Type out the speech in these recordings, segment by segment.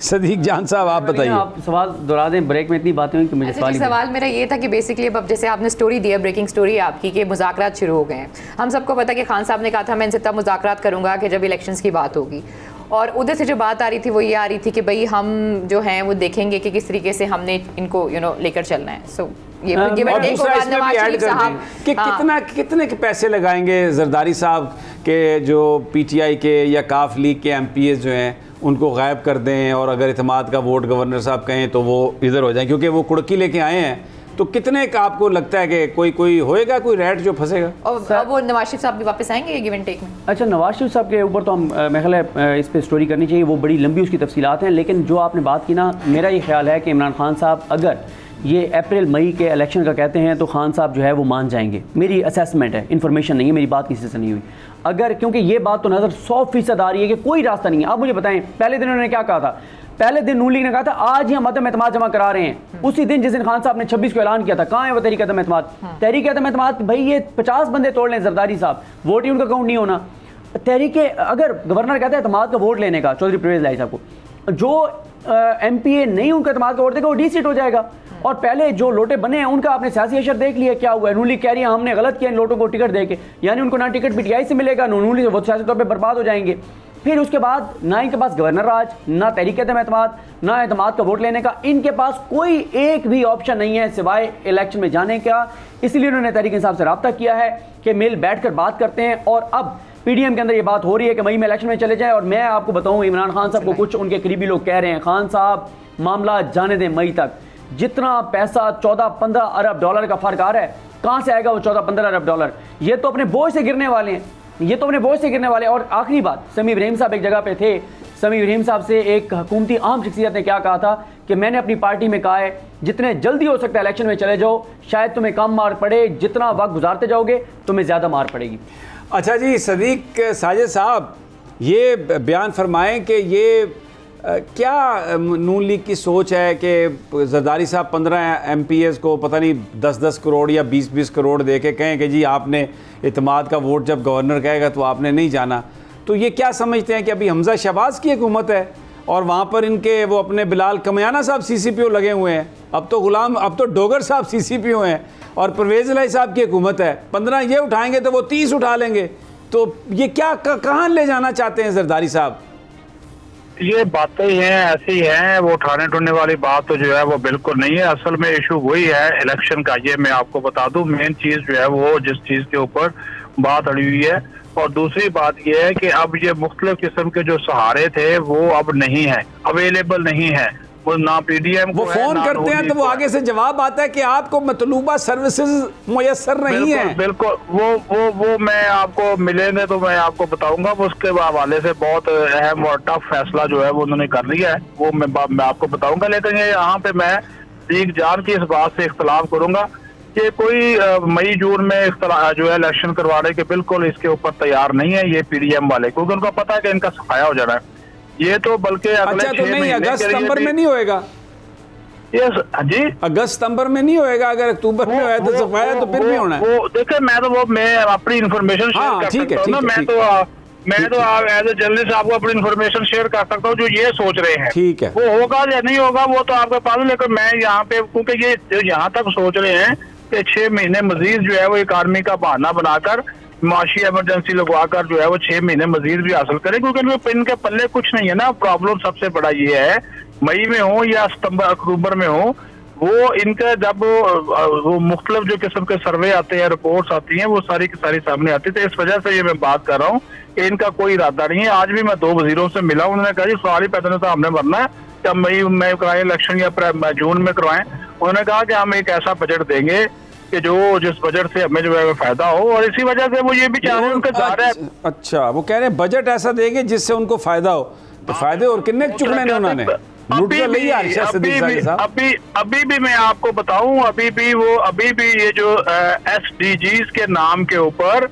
सदीक जान साहब आप बताइए। आप सवाल दोहरा दें, ब्रेक में इतनी बातें हुई कि मुझे सवाल मेरा ये था कि बेसिकली अब जैसे आपने स्टोरी दी है, ब्रेकिंग स्टोरी आपकी, कि मुज़ाकरात शुरू हो गए हैं। हम सबको पता है कि खान साहब ने कहा था मैं इनसे तब मुज़ाकरात करूँगा कि जब इलेक्शंस की बात होगी, और उधर से जो बात आ रही थी वो ये आ रही थी कि भाई हम जो हैं वो देखेंगे कि किस तरीके से हमने इनको लेकर चलना है। सो ये कि कितने के पैसे लगाएंगे जरदारी साहब के जो पीटीआई के या काफ लीग के एमपीएस जो हैं उनको गायब कर दें, और अगर इत्तेमाद का वोट गवर्नर साहब कहें तो वो इधर हो जाए, क्योंकि वो कुड़की लेके आए हैं। तो कितने का आपको लगता है कि कोई होएगा, कोई रेट जो फंसेगा? और वो नवाज शरीफ साहब भी वापस आएंगे गिव एंड टेक में? अच्छा, नवाज शरीफ साहब के ऊपर तो हम मेरे ख्याल है इस पे स्टोरी करनी चाहिए, वो बड़ी लंबी उसकी तफसीलात हैं। लेकिन जो आपने बात की ना, मेरा ये ख्याल है कि इमरान खान साहब अगर ये अप्रैल मई के इलेक्शन का कहते हैं तो खान साहब जो है वो मान जाएंगे। मेरी असेसमेंट है, इन्फॉर्मेशन नहीं है, मेरी बात किसी से नहीं हुई। अगर क्योंकि ये बात तो नज़र 100% आ रही है कि कोई रास्ता नहीं है। आप मुझे बताएं, पहले दिन उन्होंने क्या कहा था? पहले दिन नून लीग ने कहा था आज ही हम अदम एतमाद जमा करा रहे हैं। उसी दिन जिस दिन खान साहब ने 26 को ऐलान किया था, कहाँ है वो तहरीक अदम एतमाद? तहरीक अदम एतमाद भाई ये 50 बंदे तोड़ लें जरदारी साहब, वोट ही उनका काउंट नहीं होना। तहरीक अगर गवर्नर कहता है एतमाद का वोट लेने का चौधरी परवेज लाई साहब को, जो एमपीए नहीं उनका एतमाद का वोट देगा वो डी सीट हो जाएगा। और पहले जो लोटे बने हैं उनका आपने सियासी असर देख लिया क्या हुआ है। नून लीग कह रही है हमने गलत किया इन लोटों को टिकट देके, यानी उनको ना टिकट पीटीआई से मिलेगा, नून लीग वो सियासी तौर पर बर्बाद हो जाएंगे। फिर उसके बाद ना इनके पास गवर्नर राज, ना तहरीक एतमाद, ना एतमाद का वोट लेने का, इनके पास कोई एक भी ऑप्शन नहीं है सिवाय इलेक्शन में जाने का। इसलिए उन्होंने तहरीक इंसाफ से रब्ता किया है कि मिल बैठकर बात करते हैं। और अब पीडीएम के अंदर ये बात हो रही है कि मई में इलेक्शन में चले जाए। और मैं आपको बताऊं, इमरान खान साहब को कुछ उनके करीबी लोग कह रहे हैं, खान साहब मामला जाने दें मई तक। जितना पैसा 14-15 अरब डॉलर का फर्क आ रहा है, कहां से आएगा वो 14-15 अरब डॉलर? ये तो अपने बोझ से गिरने वाले हैं, ये तो अपने बोझ से गिरने वाले हैं। और आखिरी बात, समी इब्राहिम साहब एक जगह पे थे, समी इब्राहिम साहब से एक हुकूमती आम शख्सियत ने क्या कहा था कि मैंने अपनी पार्टी में कहा है जितने जल्दी हो सकता है इलेक्शन में चले जाओ, शायद तुम्हें कम मार पड़े, जितना वक्त गुजारते जाओगे तुम्हें ज़्यादा मार पड़ेगी। अच्छा जी, सदीक साजिद साहब ये बयान फरमाएं कि ये क्या नून लीग की सोच है कि जरदारी साहब 15 एमपीएस को पता नहीं 10-10 करोड़ या 20-20 करोड़ दे के कहें कि जी आपने इत्तेमाद का वोट जब गवर्नर कहेगा तो आपने नहीं जाना। तो ये क्या समझते हैं कि अभी हमजा शहबाज की हुकूमत है और वहाँ पर इनके वो अपने बिलाल कमयाना साहब CCPO लगे हुए हैं, अब तो डोगर साहब CCPO हैं, और परवेज लाई साहब की हुकूमत है। 15 ये उठाएंगे तो वो 30 उठा लेंगे। तो ये क्या कहाँ ले जाना चाहते हैं जरदारी साहब? ये बातें ही हैं, ऐसी हैं, वो उठाने टूटने वाली बात तो जो है वो बिल्कुल नहीं है। असल में इशू वही है इलेक्शन का। ये मैं आपको बता दूं, मेन चीज जो है वो जिस चीज के ऊपर बात अड़ी हुई है। और दूसरी बात ये है कि अब ये मुख्तलिफ किस्म के जो सहारे थे वो अब नहीं है, अवेलेबल नहीं है। वो ना पीडीएम वो फोन करते हैं तो वो आगे से जवाब आता है कि आपको मतलूबा सर्विसेज मुयस्सर नहीं है। बिल्कुल वो मैं आपको मिलेंगे तो मैं आपको बताऊंगा। वो उसके हवाले से बहुत अहम और टफ फैसला जो है वो उन्होंने कर लिया है, वो मैं आपको बताऊंगा। लेकिन ये यहाँ पे मैं एक जान की इस बात से इख्तलाफ करूंगा कि कोई मई जून में जो है इलेक्शन करवाने के बिल्कुल इसके ऊपर तैयार नहीं है ये पीडीएम वाले, क्योंकि उनको पता है कि इनका सफाया हो जाना है। ये तो बल्कि अगले 6 महीने अगस्त सितंबर में नहीं होएगा। यस जी, अगस्त सितंबर में नहीं होएगा। अगर अक्टूबर में होया तो सफाया तो फिर भी होना है। वो देखिए मैं अपनी इन्फॉर्मेशन शेयर कर सकता हूँ ना। मैं तो एज ए जर्नलिस्ट आपको अपनी इन्फॉर्मेशन शेयर कर सकता हूँ जो ये सोच रहे हैं। ठीक है, वो होगा या नहीं होगा वो तो आपके पास। लेकिन मैं यहाँ पे क्योंकि ये यहाँ तक सोच रहे हैं कि 6 महीने मजीद जो है वो एक आर्मी का बहाना बनाकर माशी इमरजेंसी लगवाकर जो है वो 6 महीने मजीद भी हासिल करें, क्योंकि इनके पल्ले कुछ नहीं है ना। प्रॉब्लम सबसे बड़ा ये है, मई में हो या सितंबर अक्टूबर में हो, वो इनका जब वो मुख्तलिफ जो किस्म के सर्वे आते हैं, रिपोर्ट्स आती हैं, वो सारी की सारी सामने आती है। तो इस वजह से ये मैं बात कर रहा हूँ कि इनका कोई इरादा नहीं है। आज भी मैं 2 वजीरों से मिला, उन्होंने कहा जी सवाल ही पैदा नहीं था हमने मरना है, जब मई में कराएं इलेक्शन या जून में करवाएं। उन्होंने कहा कि हम एक ऐसा बजट देंगे कि जो जिस बजट से हमें जो है फायदा हो, और इसी वजह से वो ये भी चाह रहे हैं उनका जा रहा है। अच्छा, वो कह रहे हैं बजट ऐसा देंगे जिससे उनको फायदा हो। तो फायदे और कितने चुकने ने उन्होंने अभी भी मैं आपको बताऊं, अभी भी ये जो SDGs के नाम के ऊपर,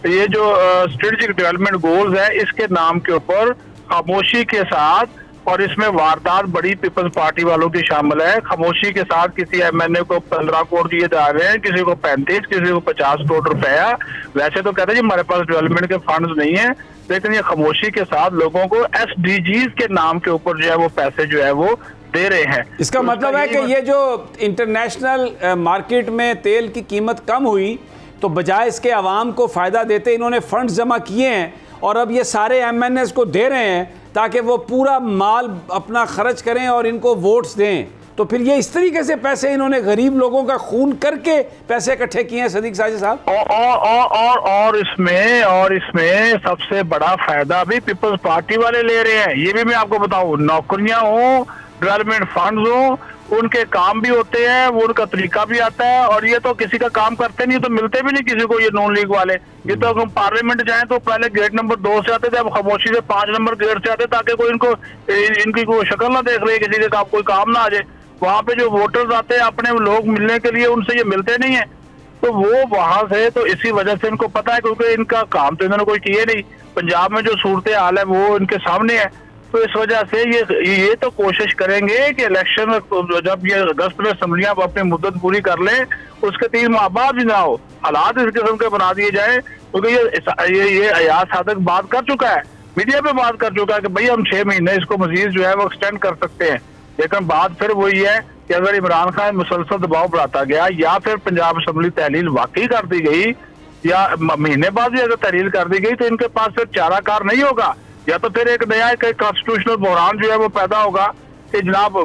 ये जो स्ट्रेटेजिक डेवलपमेंट गोल्स है, इसके नाम के ऊपर खामोशी के साथ, और इसमें वारदात बड़ी पीपल्स पार्टी वालों की शामिल है, खामोशी के साथ किसी MNA को 15 करोड़ दिए जा रहे हैं, किसी को 35, किसी को 50 करोड़ रुपया। वैसे तो कहते हैं जी हमारे पास डेवलपमेंट के फंड्स नहीं है, लेकिन ये खामोशी के साथ लोगों को SDGs के नाम के ऊपर जो है वो पैसे जो है वो दे रहे हैं। इसका मतलब है कि ये जो इंटरनेशनल मार्केट में तेल की कीमत कम हुई तो बजाय इसके आवाम को फ़ायदा देते इन्होंने फंड्स जमा किए हैं और अब ये सारे MNS को दे रहे हैं ताकि वो पूरा माल अपना खर्च करें और इनको वोट्स दें। तो फिर ये इस तरीके से पैसे इन्होंने गरीब लोगों का खून करके पैसे इकट्ठे किए हैं सदीक साजिद साहब। और इसमें सबसे बड़ा फायदा भी पीपल्स पार्टी वाले ले रहे हैं। ये भी मैं आपको बताऊं, नौकरियां हो, डेवलपमेंट फंड्स हो, उनके काम भी होते हैं, वो उनका तरीका भी आता है। और ये तो किसी का काम करते नहीं तो मिलते भी नहीं किसी को, ये नॉन लीग वाले। ये तो हम पार्लियामेंट जाएं तो पहले गेट नंबर 2 से आते थे, अब खामोशी से 5 नंबर गेट से आते ताकि कोई इनकी कोई शक्ल ना देख रही, किसी के कोई काम ना आ जाए। वहाँ पे जो वोटर्स आते हैं अपने लोग मिलने के लिए, उनसे ये मिलते नहीं है, तो वो वहां से तो इसी वजह से इनको पता है, क्योंकि इनका काम तो इन्होंने कोई किए नहीं। पंजाब में जो सूरत हाल है वो इनके सामने है, तो इस वजह से ये तो कोशिश करेंगे कि इलेक्शन जब ये अगस्त में असम्बलियां अपनी मुद्दत पूरी कर लें, उसके 3 माह बाद भी ना हो, हालात इस किस्म के बना दिए जाए। क्योंकि ये अयाज सादक बात कर चुका है, मीडिया पे बात कर चुका है कि भाई हम 6 महीने इसको मजीद जो है वो एक्सटेंड कर सकते हैं। लेकिन बात फिर वही है कि अगर इमरान खान मुसलसल दबाव बढ़ाता गया या फिर पंजाब असम्बली तहलील वाकई कर दी गई या महीने बाद भी अगर तहलील कर दी गई तो इनके पास फिर चाराकार नहीं होगा, या तो फिर एक नया कॉन्स्टिट्यूशनल बहरान जो है वो पैदा होगा कि जनाब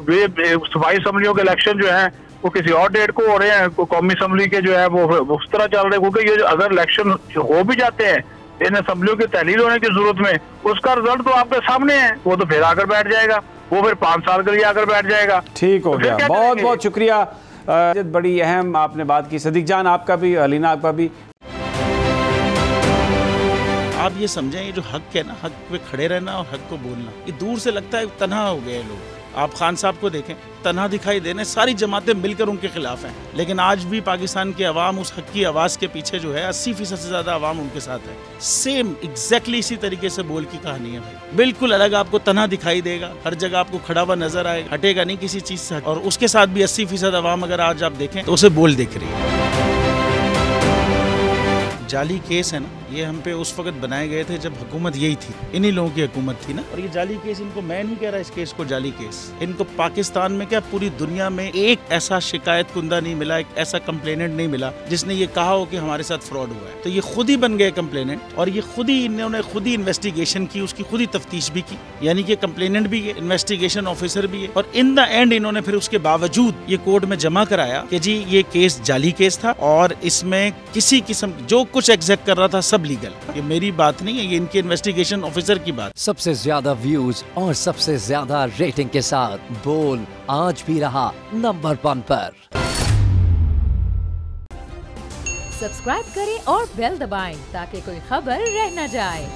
सूबाई असम्बलियों के इलेक्शन जो है वो किसी और डेट को हो रहे हैं, कौमी असम्बली के जो है वो उस तरह चल रहे हैं। क्योंकि ये अगर इलेक्शन हो भी जाते हैं इन असम्बलियों की तहलील होने की जरूरत में, उसका रिजल्ट तो आपके सामने है, वो तो फिर आकर बैठ जाएगा, वो फिर 5 साल के लिए आकर बैठ जाएगा। ठीक हो गया, बहुत बहुत शुक्रिया। बड़ी अहम आपने बात की सदीक जान, आपका भी, अलीना आपका भी। आप ये समझें, ये जो हक है ना, हक पे खड़े रहना और हक को बोलना, ये दूर से लगता है तन्हा हो गए लोग। आप खान साहब को देखें, तन्हा दिखाई देने, सारी जमातें मिलकर उनके खिलाफ हैं, लेकिन आज भी पाकिस्तान की आवाम उस हक की आवाज़ के पीछे जो है 80% से ज़्यादा आवाम उनके साथ है। सेम एग्जैक्टली इसी तरीके से बोल की कहानी है भाई, बिल्कुल अलग आपको तन्हा दिखाई देगा, हर जगह आपको खड़ा हुआ नजर आएगा, हटेगा नहीं किसी चीज़ से। और उसके साथ भी 80% आवाम अगर आज आप देखें तो उसे बोल दिख रही है। जाली केस है ना, ये हम पे उस वक्त बनाए गए थे जब हुकूमत यही थी, इन्हीं लोगों की हुकूमत थी ना। और ये जाली केस, इनको मैं नहीं कह रहा इस केस को जाली केस, इनको पाकिस्तान में क्या पूरी दुनिया में एक ऐसा शिकायत कुंदा नहीं मिला, एक ऐसा कंप्लेनेंट नहीं मिला जिसने ये कहा हो कि हमारे साथ फ्रॉड हुआ है। तो ये खुद ही बन गए कंप्लेनेंट और ये खुद ही इन्होंने खुद ही इन्वेस्टिगेशन की, उसकी खुद ही तफ्तीश भी की, यानी कि कंप्लेनेंट भी है, इन्वेस्टिगेशन ऑफिसर भी है। और इन द एंड इन्होंने फिर उसके बावजूद ये कोर्ट में जमा कराया कि जी ये केस जाली केस था और इसमें किसी किस्म जो कुछ एग्जैक्ट कर रहा था सब लीगल। ये मेरी बात नहीं है, ये इनके इन्वेस्टिगेशन ऑफिसर की बात। सबसे ज्यादा व्यूज और सबसे ज्यादा रेटिंग के साथ बोल आज भी रहा नंबर 1 पर। सब्सक्राइब करें और बेल दबाएं ताकि कोई खबर रह न जाए।